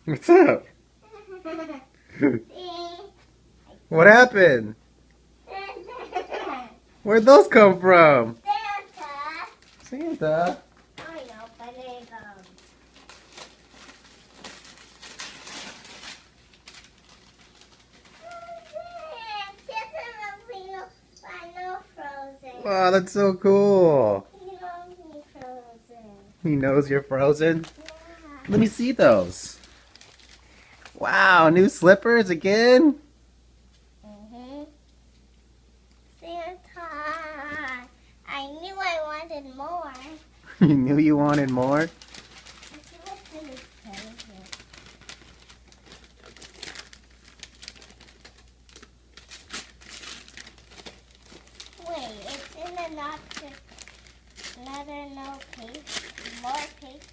What's up? What happened? Where'd those come from? Santa? I know, but they Frozen. Wow, that's so cool. He knows me Frozen. He knows you're frozen? Yeah. Let me see those. Wow, new slippers again? Santa, I knew I wanted more. You knew you wanted more? Let's see what's in this present. Wait, it's in another no paper, more paper.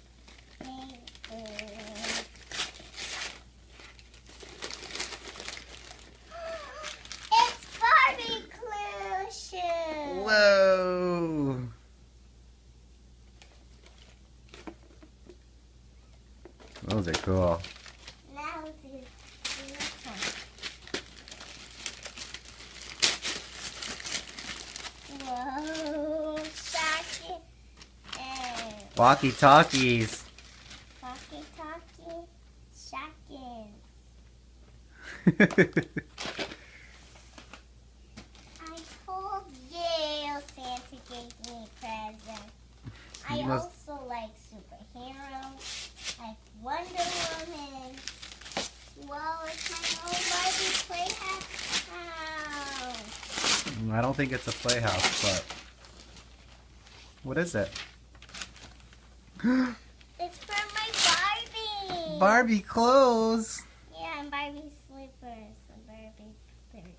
It's Barbie Clution! Whoa. Those are cool. Now this one. Whoa, Shaki and Walkie-talkies. Walkie-talkie Shakins. I told you Santa gave me a present. I also like superheroes, like Wonder Woman. Whoa, it's my own Barbie playhouse. I don't think it's a playhouse, but... What is it? It's for my Barbie. Barbie clothes! Yeah, and Barbie slippers and Barbie purses.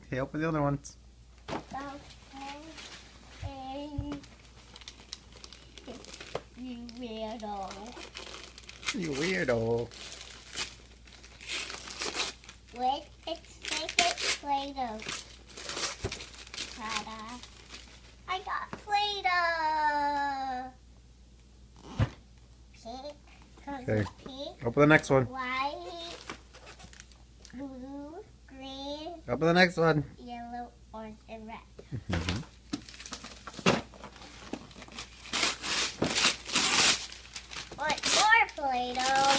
Okay, open the other ones. Okay. You weirdo. You weirdo. Wait, it's like a Play-Doh. Ta-da. I got Play-Doh. Pink. Comes Okay. with pink, Open the next one. white, blue, green, Open the next one. yellow, orange, and red. Want more Play-Doh?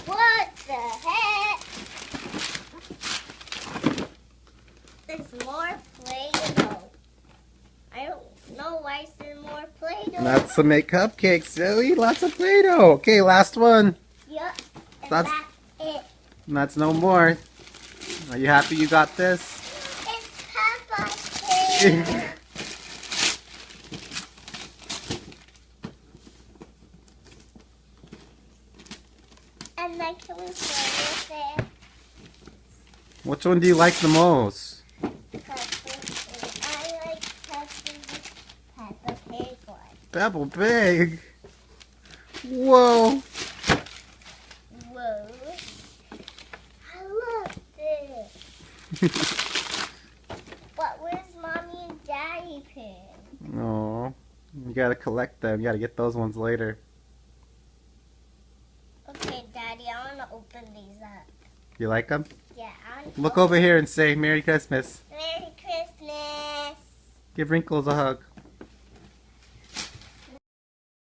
What the heck? There's more Play-Doh. I don't know why there's more Play-Doh. That's to make cupcakes, Zoe. Lots of Play-Doh. Okay, last one. Yep, and That's- that's it. And that's no more. Are you happy you got this? It's Peppa Pig. And then can we play with it? Which one do you like the most? I like Peppa Pig one. Peppa Pig. Whoa. Whoa. I love this. But where's Mommy and Daddy pin? Oh, you gotta collect them. You gotta get those ones later. Okay, Daddy, I want to open these up. You like them? Yeah, I want to Look over here and say Merry Christmas. Merry Christmas. Give Wrinkles a hug.